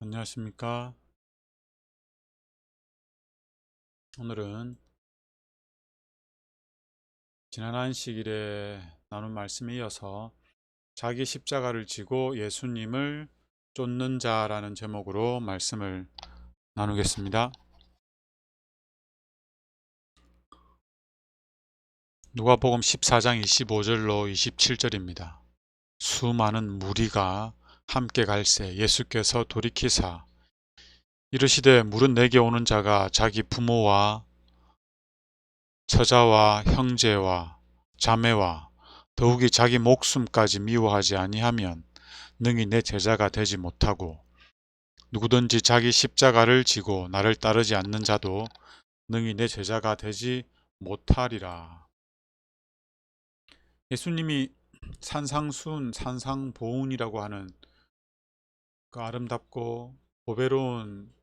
안녕하십니까. 오늘은 지난 안식일에 나눈 말씀에 이어서 자기 십자가를 지고 예수님을 쫓는 자라는 제목으로 말씀을 나누겠습니다. 누가복음 14장 25절로 27절입니다. 수많은 무리가 함께 갈새 예수께서 돌이키사 이르시되 물은 내게 오는 자가 자기 부모와 처자와 형제와 자매와 더욱이 자기 목숨까지 미워하지 아니하면 능히 내 제자가 되지 못하고 누구든지 자기 십자가를 지고 나를 따르지 않는 자도 능히 내 제자가 되지 못하리라. 예수님이 산상순, 산상보훈이라고 하는 그 아름답고 보배로운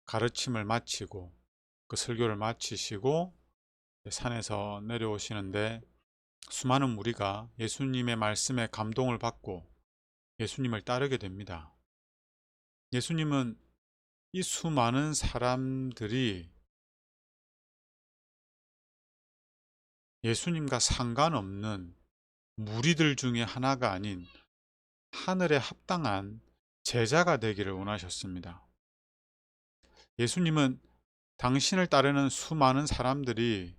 가르침을 마치고 그 설교를 마치시고 산에서 내려오시는데 수많은 무리가 예수님의 말씀에 감동을 받고 예수님을 따르게 됩니다. 예수님은 이 수많은 사람들이 예수님과 상관없는 무리들 중에 하나가 아닌 하늘에 합당한 제자가 되기를 원하셨습니다. 예수님은 당신을 따르는 수많은 사람들이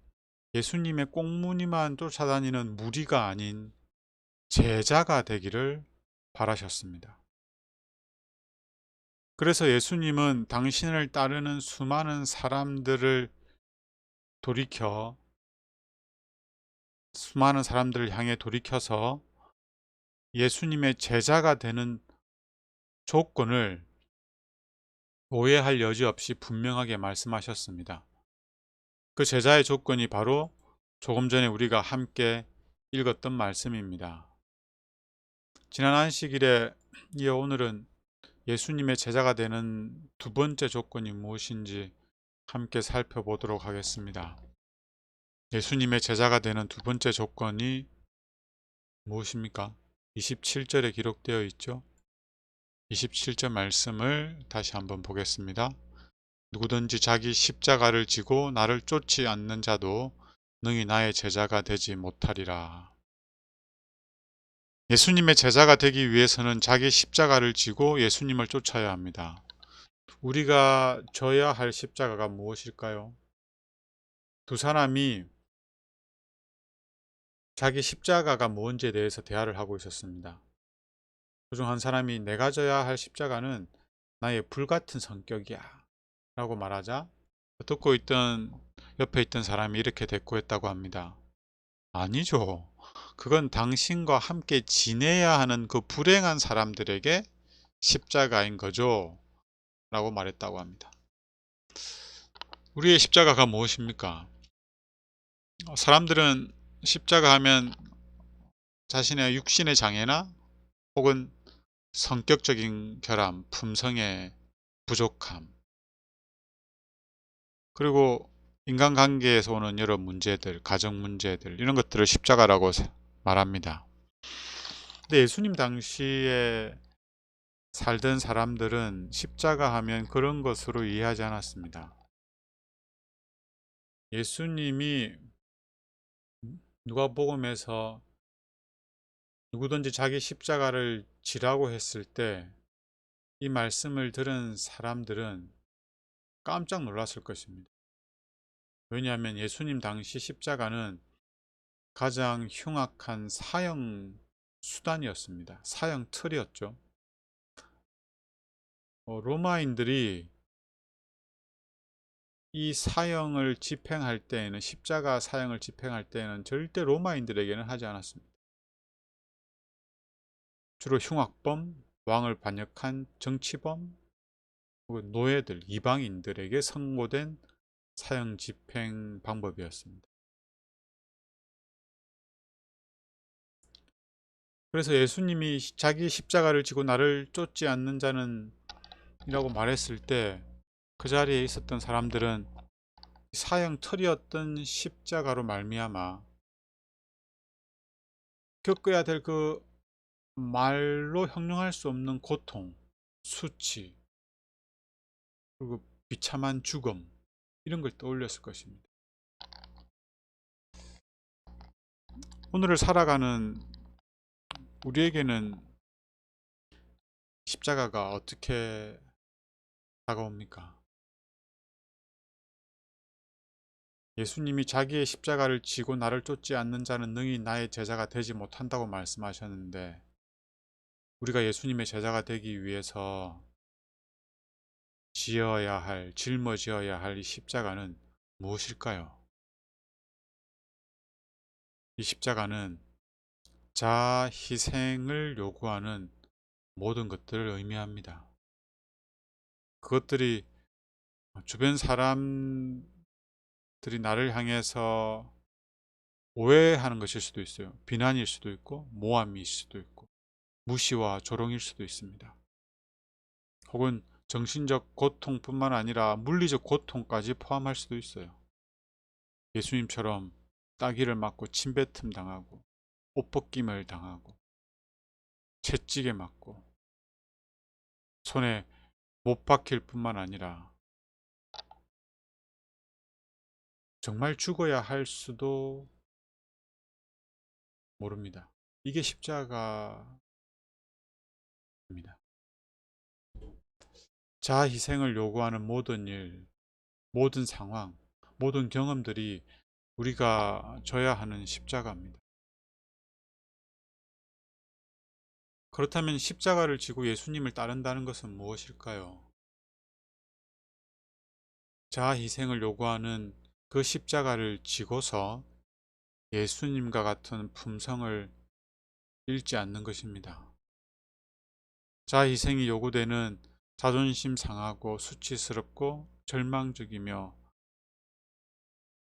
예수님의 꽁무니만 쫓아다니는 무리가 아닌 제자가 되기를 바라셨습니다. 그래서 예수님은 당신을 따르는 수많은 사람들을 돌이켜 수많은 사람들을 향해 돌이켜서 예수님의 제자가 되는 조건을 오해할 여지 없이 분명하게 말씀하셨습니다. 그 제자의 조건이 바로 조금 전에 우리가 함께 읽었던 말씀입니다. 지난 안식일에 이어 오늘은 예수님의 제자가 되는 두 번째 조건이 무엇인지 함께 살펴보도록 하겠습니다. 예수님의 제자가 되는 두 번째 조건이 무엇입니까? 27절에 기록되어 있죠. 27절 말씀을 다시 한번 보겠습니다. 누구든지 자기 십자가를 지고 나를 쫓지 않는 자도 능히 나의 제자가 되지 못하리라. 예수님의 제자가 되기 위해서는 자기 십자가를 지고 예수님을 쫓아야 합니다. 우리가 져야 할 십자가가 무엇일까요? 두 사람이 자기 십자가가 뭔지에 대해서 대화를 하고 있었습니다. 그중 한 사람이 내가 져야 할 십자가는 나의 불같은 성격이야 라고 말하자 듣고 있던 옆에 있던 사람이 이렇게 대꾸했다고 합니다. 아니죠. 그건 당신과 함께 지내야 하는 그 불행한 사람들에게 십자가인 거죠 라고 말했다고 합니다. 우리의 십자가가 무엇입니까? 사람들은 십자가 하면 자신의 육신의 장애나 혹은 성격적인 결함, 품성의 부족함, 그리고 인간관계에서 오는 여러 문제들, 가정 문제들 이런 것들을 십자가라고 말합니다. 근데 예수님 당시에 살던 사람들은 십자가 하면 그런 것으로 이해하지 않았습니다. 예수님이 누가복음에서 누구든지 자기 십자가를 지라고 했을 때 이 말씀을 들은 사람들은 깜짝 놀랐을 것입니다. 왜냐하면 예수님 당시 십자가는 가장 흉악한 사형 수단이었습니다. 사형 틀이었죠. 로마인들이 이 사형을 집행할 때에는 십자가 사형을 집행할 때에는 절대 로마인들에게는 하지 않았습니다. 주로 흉악범, 왕을 반역한 정치범, 노예들, 이방인들에게 선고된 사형 집행 방법이었습니다. 그래서 예수님이 자기 십자가를 지고 나를 쫓지 않는 자는 이라고 말했을 때 그 자리에 있었던 사람들은 사형 틀이었던 십자가로 말미암아 겪어야 될 그 말로 형용할 수 없는 고통, 수치, 그리고 비참한 죽음, 이런 걸 떠올렸을 것입니다. 오늘을 살아가는 우리에게는 십자가가 어떻게 다가옵니까? 예수님이 자기의 십자가를 지고 나를 쫓지 않는 자는 능히 나의 제자가 되지 못한다고 말씀하셨는데, 우리가 예수님의 제자가 되기 위해서 짊어져야 할 이 십자가는 무엇일까요? 이 십자가는 자아 희생을 요구하는 모든 것들을 의미합니다. 그것들이 주변 사람들이 나를 향해서 오해하는 것일 수도 있어요. 비난일 수도 있고, 모함일 수도 있고, 무시와 조롱일 수도 있습니다. 혹은 정신적 고통뿐만 아니라 물리적 고통까지 포함할 수도 있어요. 예수님처럼 따귀를 맞고 침뱉음 당하고, 옷 벗김을 당하고, 채찍에 맞고, 손에 못 박힐 뿐만 아니라 정말 죽어야 할 수도 모릅니다. 이게 십자가입니다. 자아 희생을 요구하는 모든 일, 모든 상황, 모든 경험들이 우리가 져야 하는 십자가입니다. 그렇다면 십자가를 지고 예수님을 따른다는 것은 무엇일까요? 자아 희생을 요구하는 그 십자가를 지고서 예수님과 같은 품성을 잃지 않는 것입니다. 자아 희생이 요구되는 자존심 상하고 수치스럽고 절망적이며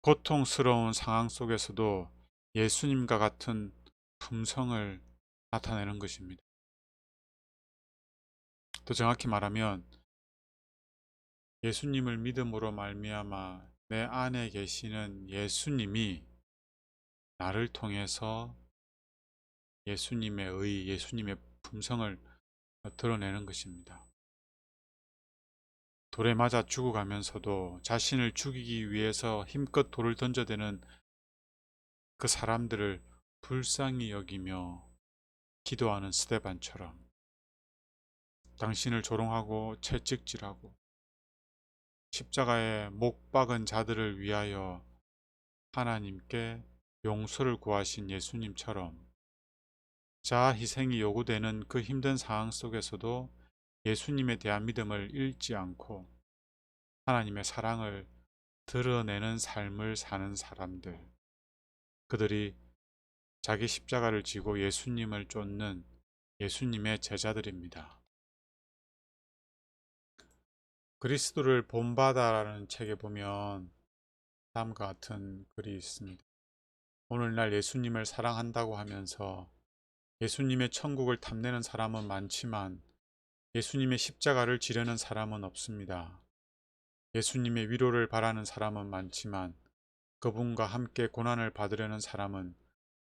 고통스러운 상황 속에서도 예수님과 같은 품성을 나타내는 것입니다. 더 정확히 말하면 예수님을 믿음으로 말미암아 내 안에 계시는 예수님이 나를 통해서 예수님의 예수님의 품성을 드러내는 것입니다. 돌에 맞아 죽어가면서도 자신을 죽이기 위해서 힘껏 돌을 던져대는 그 사람들을 불쌍히 여기며 기도하는 스데반처럼 당신을 조롱하고 채찍질하고 십자가에 못 박은 자들을 위하여 하나님께 용서를 구하신 예수님처럼 자아 희생이 요구되는 그 힘든 상황 속에서도 예수님에 대한 믿음을 잃지 않고 하나님의 사랑을 드러내는 삶을 사는 사람들, 그들이 자기 십자가를 지고 예수님을 쫓는 예수님의 제자들입니다. 그리스도를 본받아라는 책에 보면 다음과 같은 글이 있습니다. 오늘날 예수님을 사랑한다고 하면서 예수님의 천국을 탐내는 사람은 많지만 예수님의 십자가를 지려는 사람은 없습니다. 예수님의 위로를 바라는 사람은 많지만 그분과 함께 고난을 받으려는 사람은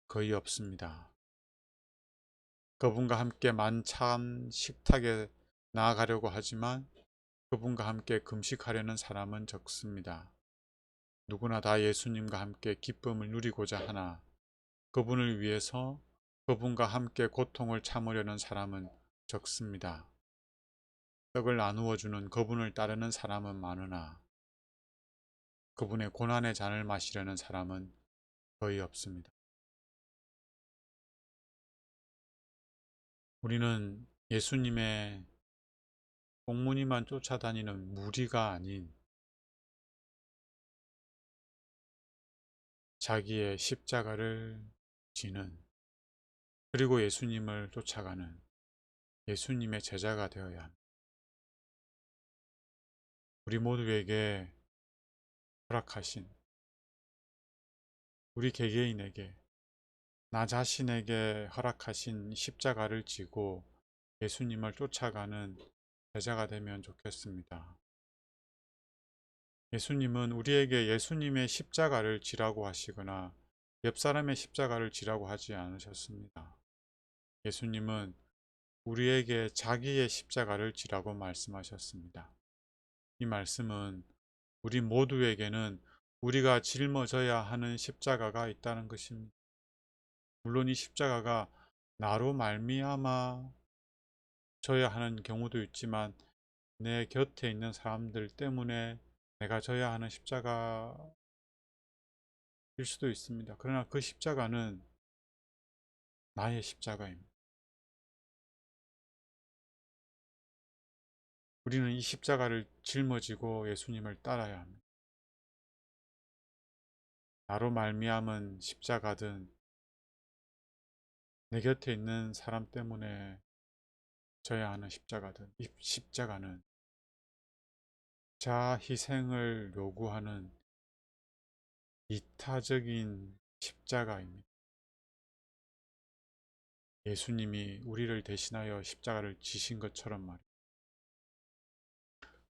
거의 없습니다. 그분과 함께 만찬 식탁에 나아가려고 하지만 그분과 함께 금식하려는 사람은 적습니다. 누구나 다 예수님과 함께 기쁨을 누리고자 하나 그분을 위해서 그분과 함께 고통을 참으려는 사람은 적습니다. 떡을 나누어 주는 그분을 따르는 사람은 많으나 그분의 고난의 잔을 마시려는 사람은 거의 없습니다. 우리는 예수님의 꽁무니만 쫓아다니는 무리가 아닌 자기의 십자가를 지는 그리고 예수님을 쫓아가는 예수님의 제자가 되어야 합니다. 우리 모두에게 허락하신 우리 개개인에게 나 자신에게 허락하신 십자가를 지고 예수님을 쫓아가는 제자가 되면 좋겠습니다. 예수님은 우리에게 예수님의 십자가를 지라고 하시거나 옆 사람의 십자가를 지라고 하지 않으셨습니다. 예수님은 우리에게 자기의 십자가를 지라고 말씀하셨습니다. 이 말씀은 우리 모두에게는 우리가 짊어져야 하는 십자가가 있다는 것입니다. 물론 이 십자가가 나로 말미암아 져야 하는 경우도 있지만 내 곁에 있는 사람들 때문에 내가 져야 하는 십자가일 수도 있습니다. 그러나 그 십자가는 나의 십자가입니다. 우리는 이 십자가를 짊어지고 예수님을 따라야 합니다. 나로 말미암은 십자가든 내 곁에 있는 사람 때문에 져야 하는 십자가든, 이 십자가는 자아 희생을 요구하는 이타적인 십자가입니다. 예수님이 우리를 대신하여 십자가를 지신 것처럼 말이에요.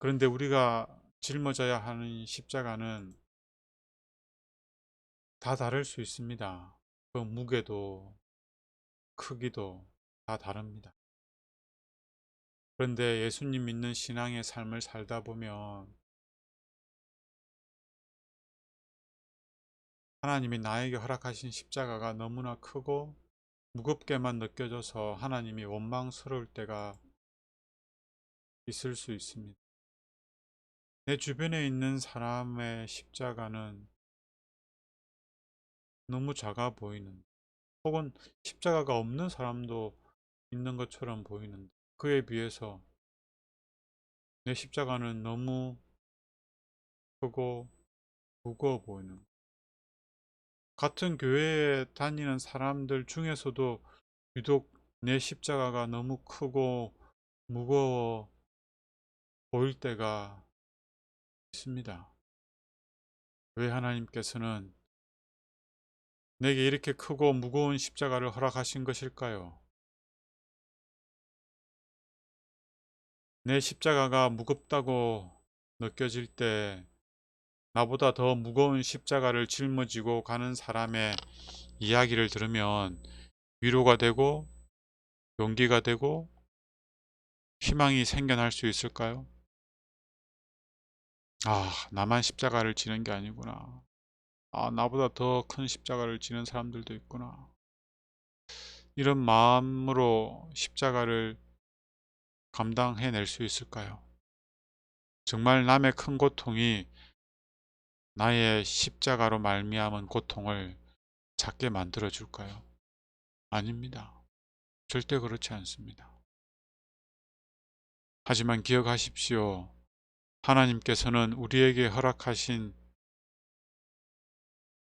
그런데 우리가 짊어져야 하는 십자가는 다 다를 수 있습니다. 그 무게도 크기도 다 다릅니다. 그런데 예수님 믿는 신앙의 삶을 살다 보면 하나님이 나에게 허락하신 십자가가 너무나 크고 무겁게만 느껴져서 하나님이 원망스러울 때가 있을 수 있습니다. 내 주변에 있는 사람의 십자가는 너무 작아 보이는, 혹은 십자가가 없는 사람도 있는 것처럼 보이는데 그에 비해서 내 십자가는 너무 크고 무거워 보이는, 같은 교회에 다니는 사람들 중에서도 유독 내 십자가가 너무 크고 무거워 보일 때가 있습니다. 왜 하나님께서는 내게 이렇게 크고 무거운 십자가를 허락하신 것일까요? 내 십자가가 무겁다고 느껴질 때 나보다 더 무거운 십자가를 짊어지고 가는 사람의 이야기를 들으면 위로가 되고 용기가 되고 희망이 생겨날 수 있을까요? 아, 나만 십자가를 지는 게 아니구나. 아, 나보다 더 큰 십자가를 지는 사람들도 있구나. 이런 마음으로 십자가를 감당해낼 수 있을까요? 정말 남의 큰 고통이 나의 십자가로 말미암은 고통을 작게 만들어 줄까요? 아닙니다. 절대 그렇지 않습니다. 하지만 기억하십시오. 하나님께서는 우리에게 허락하신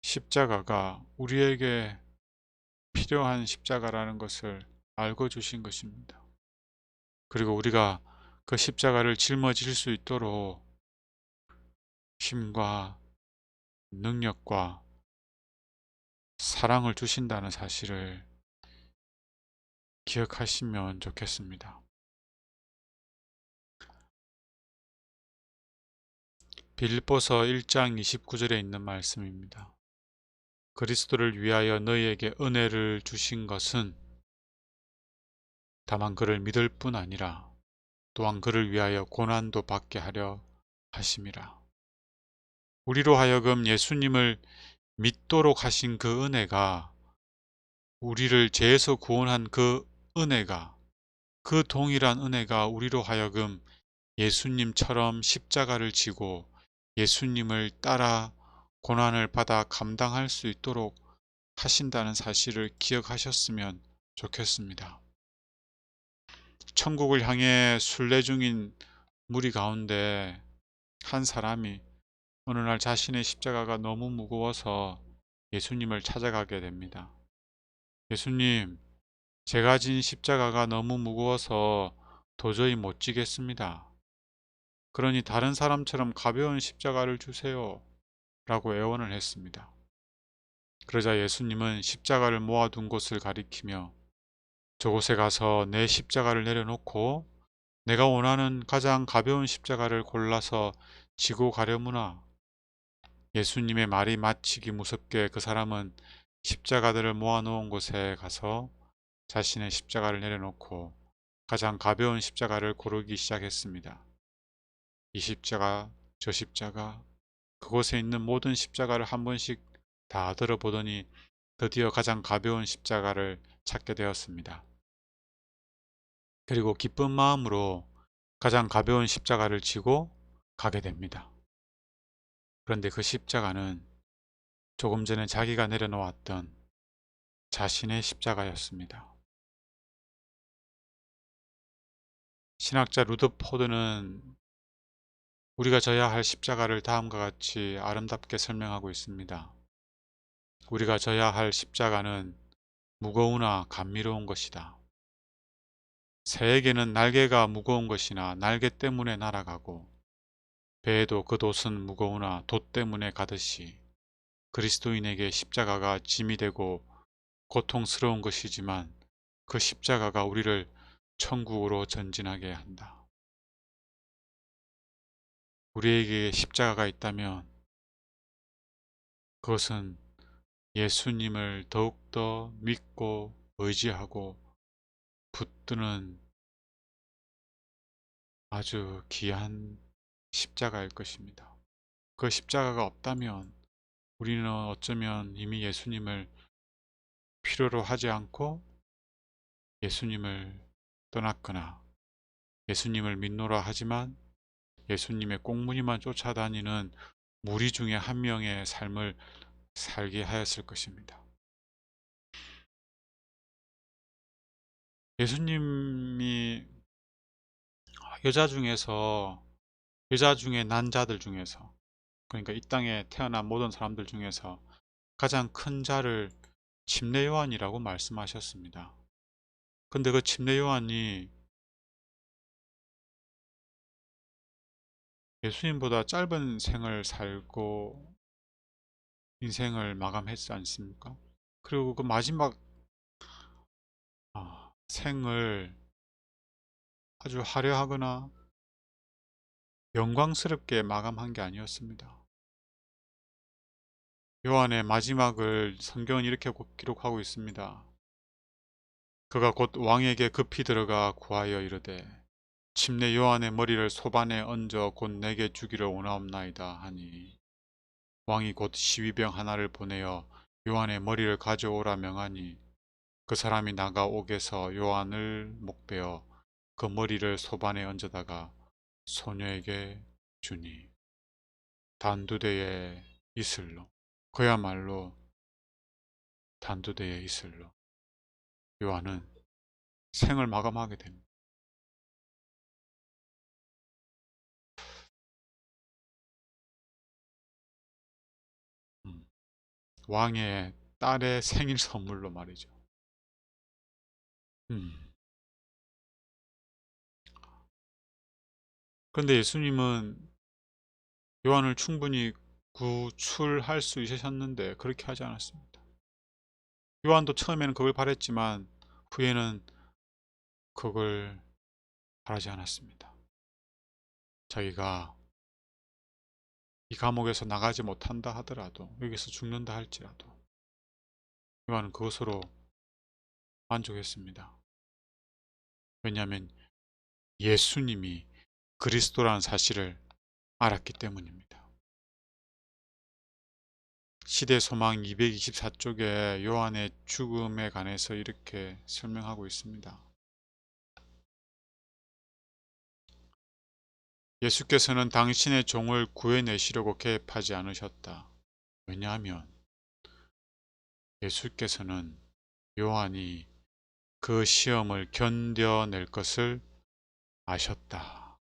십자가가 우리에게 필요한 십자가라는 것을 알고 주신 것입니다. 그리고 우리가 그 십자가를 짊어질 수 있도록 힘과 능력과 사랑을 주신다는 사실을 기억하시면 좋겠습니다. 빌립보서 1장 29절에 있는 말씀입니다. 그리스도를 위하여 너희에게 은혜를 주신 것은 다만 그를 믿을 뿐 아니라 또한 그를 위하여 고난도 받게 하려 하심이라. 우리로 하여금 예수님을 믿도록 하신 그 은혜가, 우리를 죄에서 구원한 그 은혜가, 그 동일한 은혜가 우리로 하여금 예수님처럼 십자가를 지고 예수님을 따라 고난을 받아 감당할 수 있도록 하신다는 사실을 기억하셨으면 좋겠습니다. 천국을 향해 순례 중인 무리 가운데 한 사람이 어느 날 자신의 십자가가 너무 무거워서 예수님을 찾아가게 됩니다. 예수님, 제가 진 십자가가 너무 무거워서 도저히 못 지겠습니다. 그러니 다른 사람처럼 가벼운 십자가를 주세요. 라고 애원을 했습니다. 그러자 예수님은 십자가를 모아둔 곳을 가리키며 저곳에 가서 내 십자가를 내려놓고 내가 원하는 가장 가벼운 십자가를 골라서 지고 가려무나. 예수님의 말이 마치기 무섭게 그 사람은 십자가들을 모아놓은 곳에 가서 자신의 십자가를 내려놓고 가장 가벼운 십자가를 고르기 시작했습니다. 이 십자가, 저 십자가, 그곳에 있는 모든 십자가를 한 번씩 다 들어보더니 드디어 가장 가벼운 십자가를 찾게 되었습니다. 그리고 기쁜 마음으로 가장 가벼운 십자가를 지고 가게 됩니다. 그런데 그 십자가는 조금 전에 자기가 내려놓았던 자신의 십자가였습니다. 신학자 루드포드는 우리가 져야 할 십자가를 다음과 같이 아름답게 설명하고 있습니다. 우리가 져야 할 십자가는 무거우나 감미로운 것이다. 새에게는 날개가 무거운 것이나 날개 때문에 날아가고, 배에도 그 돛은 무거우나 돛 때문에 가듯이 그리스도인에게 십자가가 짐이 되고 고통스러운 것이지만 그 십자가가 우리를 천국으로 전진하게 한다. 우리에게 십자가가 있다면 그것은 예수님을 더욱더 믿고 의지하고 붙드는 아주 귀한 십자가일 것입니다. 그 십자가가 없다면 우리는 어쩌면 이미 예수님을 필요로 하지 않고 예수님을 떠났거나, 예수님을 믿노라 하지만 예수님의 꽁무니만 쫓아다니는 무리 중에 한 명의 삶을 살게 하였을 것입니다. 예수님이 여자 중에 난 자들 중에서, 그러니까 이 땅에 태어난 모든 사람들 중에서 가장 큰 자를 침례 요한이라고 말씀하셨습니다. 근데 그 침례 요한이 예수님보다 짧은 생을 살고 인생을 마감했지 않습니까? 그리고 그 마지막 생을 아주 화려하거나 영광스럽게 마감한 게 아니었습니다. 요한의 마지막을 성경은 이렇게 기록하고 있습니다. 그가 곧 왕에게 급히 들어가 구하여 이르되 침례 요한의 머리를 소반에 얹어 곧 내게 주기를 원하옵나이다 하니, 왕이 곧 시위병 하나를 보내어 요한의 머리를 가져오라 명하니 그 사람이 나가 옥에서 요한을 목베어 그 머리를 소반에 얹어다가 소녀에게 주니, 단두대의 이슬로, 그야말로 단두대의 이슬로 요한은 생을 마감하게 됩니다. 왕의 딸의 생일 선물로 말이죠. 그런데 예수님은 요한을 충분히 구출할 수 있으셨는데 그렇게 하지 않았습니다. 요한도 처음에는 그걸 바랬지만 후에는 그걸 바라지 않았습니다. 자기가 이 감옥에서 나가지 못한다 하더라도, 여기서 죽는다 할지라도 요한은 그것으로 만족했습니다. 왜냐하면 예수님이 그리스도라는 사실을 알았기 때문입니다. 시대소망 224쪽에 요한의 죽음에 관해서 이렇게 설명하고 있습니다. 예수께서는 당신의 종을 구해내시려고 개입하지 않으셨다. 왜냐하면 예수께서는 요한이 그 시험을 견뎌낼 것을 아셨다.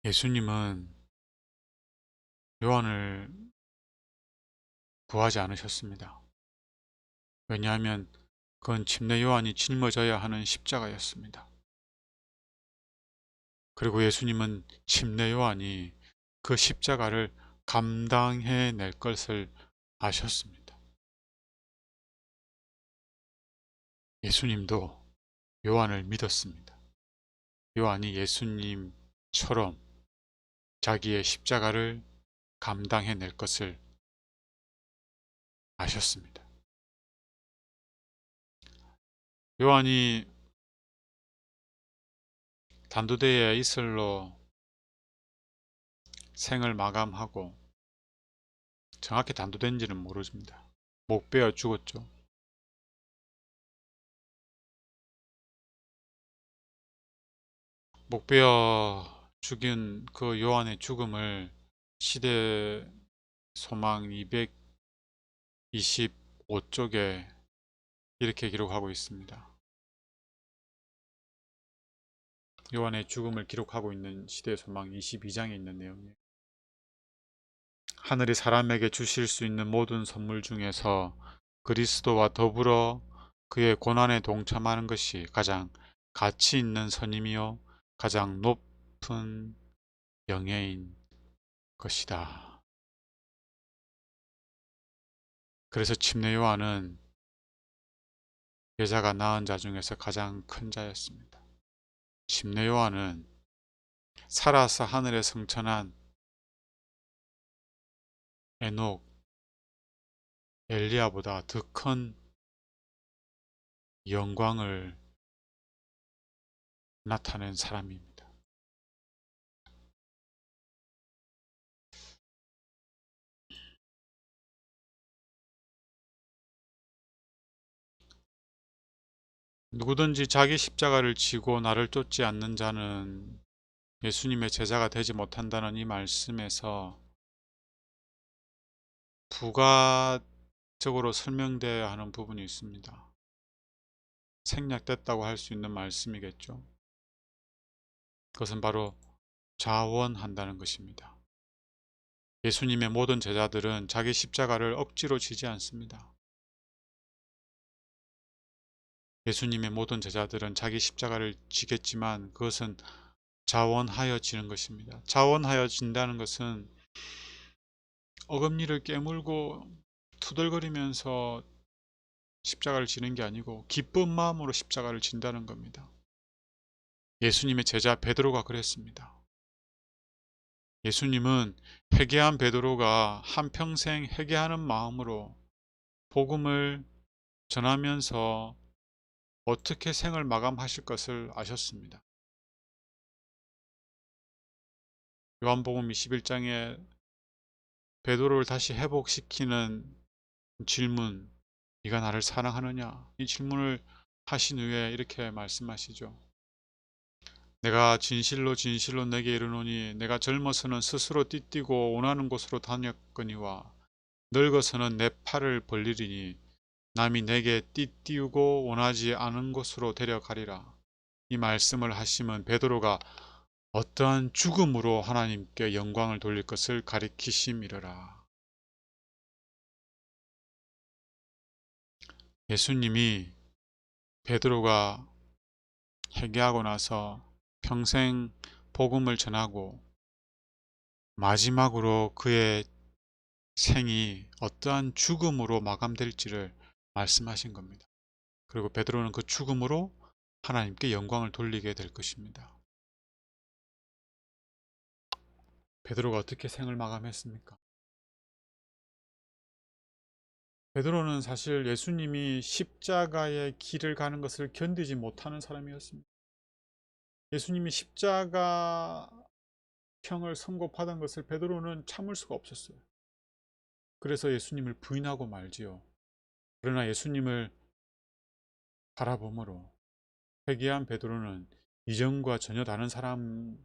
예수님은 요한을 구하지 않으셨습니다. 왜냐하면 그건 침례 요한이 짊어져야 하는 십자가였습니다. 그리고 예수님은 침례 요한이 그 십자가를 감당해낼 것을 아셨습니다. 예수님도 요한을 믿었습니다. 요한이 예수님처럼 자기의 십자가를 감당해낼 것을 아셨습니다. 요한이 단두대의 이슬로 생을 마감하고, 정확히 단두대인지는 모르십니다. 목 베어 죽었죠. 목 베어 죽인 그 요한의 죽음을 시대 소망 225쪽에 이렇게 기록하고 있습니다. 요한의 죽음을 기록하고 있는 시대 소망 22장에 있는 내용이에요. 하늘이 사람에게 주실 수 있는 모든 선물 중에서 그리스도와 더불어 그의 고난에 동참하는 것이 가장 가치 있는 선임이요 가장 높은 영예인 것이다. 그래서 침례 요한은 여자가 낳은 자 중에서 가장 큰 자였습니다. 침례 요한은 살아서 하늘에 승천한 에녹, 엘리야보다 더 큰 영광을 나타낸 사람입니다. 누구든지 자기 십자가를 지고 나를 쫓지 않는 자는 예수님의 제자가 되지 못한다는 이 말씀에서 부가적으로 설명되어야 하는 부분이 있습니다. 생략됐다고 할 수 있는 말씀이겠죠. 그것은 바로 자원한다는 것입니다. 예수님의 모든 제자들은 자기 십자가를 억지로 지지 않습니다. 예수님의 모든 제자들은 자기 십자가를 지겠지만 그것은 자원하여 지는 것입니다. 자원하여 진다는 것은 어금니를 깨물고 투덜거리면서 십자가를 지는 게 아니고 기쁜 마음으로 십자가를 진다는 겁니다. 예수님의 제자 베드로가 그랬습니다. 예수님은 회개한 베드로가 한평생 회개하는 마음으로 복음을 전하면서 어떻게 생을 마감하실 것을 아셨습니다. 요한복음 21장에 베드로를 다시 회복시키는 질문, 네가 나를 사랑하느냐? 이 질문을 하신 후에 이렇게 말씀하시죠. 내가 진실로 진실로 내게 이르노니 내가 젊어서는 스스로 띠뛰고 원하는 곳으로 다녔거니와 늙어서는 내 팔을 벌리리니 남이 내게 띠띠우고 원하지 않은 곳으로 데려가리라. 이 말씀을 하시면 베드로가 어떠한 죽음으로 하나님께 영광을 돌릴 것을 가리키심이러라. 예수님이 베드로가 회개하고 나서 평생 복음을 전하고 마지막으로 그의 생이 어떠한 죽음으로 마감될지를 말씀하신 겁니다. 그리고 베드로는 그 죽음으로 하나님께 영광을 돌리게 될 것입니다. 베드로가 어떻게 생을 마감했습니까? 베드로는 사실 예수님이 십자가의 길을 가는 것을 견디지 못하는 사람이었습니다. 예수님이 십자가형을 선고받은 것을 베드로는 참을 수가 없었어요. 그래서 예수님을 부인하고 말지요. 그러나 예수님을 바라보므로 회개한 베드로는 이전과 전혀 다른 사람이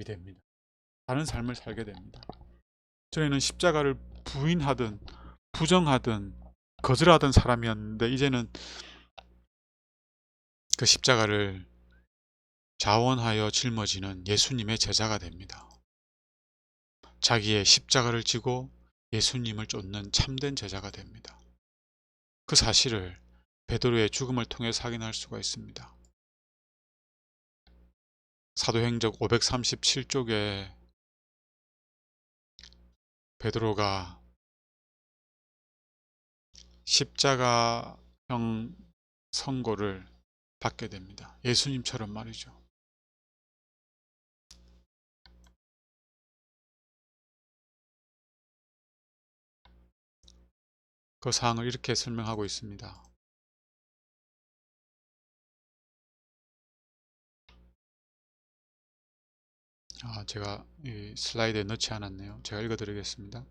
됩니다. 다른 삶을 살게 됩니다. 전에는 십자가를 부인하든 부정하든 거절하던 사람이었는데 이제는 그 십자가를 자원하여 짊어지는 예수님의 제자가 됩니다. 자기의 십자가를 지고 예수님을 쫓는 참된 제자가 됩니다. 그 사실을 베드로의 죽음을 통해서 확인할 수가 있습니다. 사도행적 537쪽에 베드로가 십자가형 선고를 받게 됩니다. 예수님처럼 말이죠. 그 사항을 이렇게 설명하고 있습니다. 제가 이 슬라이드에 넣지 않았네요. 제가 읽어 드리겠습니다.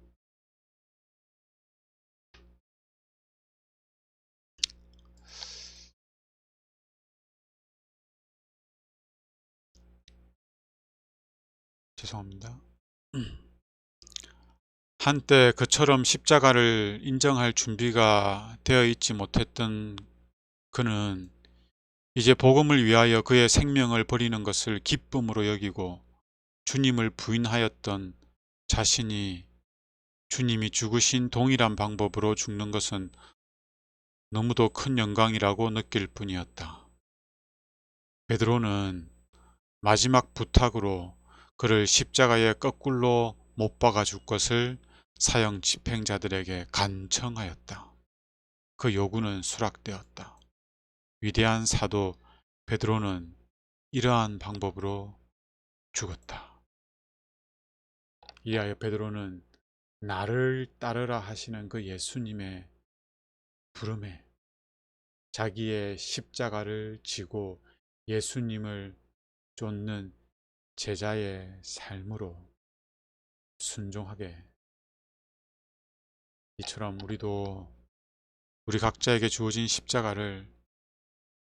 죄송합니다. 한때 그처럼 십자가를 인정할 준비가 되어 있지 못했던 그는 이제 복음을 위하여 그의 생명을 버리는 것을 기쁨으로 여기고, 주님을 부인하였던 자신이 주님이 죽으신 동일한 방법으로 죽는 것은 너무도 큰 영광이라고 느낄 뿐이었다. 베드로는 마지막 부탁으로 그를 십자가에 거꾸로 못 박아 줄 것을 사형 집행자들에게 간청하였다. 그 요구는 수락되었다. 위대한 사도 베드로는 이러한 방법으로 죽었다. 이하여 베드로는 나를 따르라 하시는 그 예수님의 부름에 자기의 십자가를 지고 예수님을 쫓는 제자의 삶으로 순종하게, 이처럼 우리도 우리 각자에게 주어진 십자가를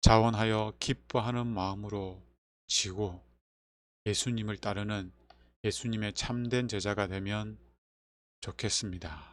자원하여 기뻐하는 마음으로 지고 예수님을 따르는 예수님의 참된 제자가 되면 좋겠습니다.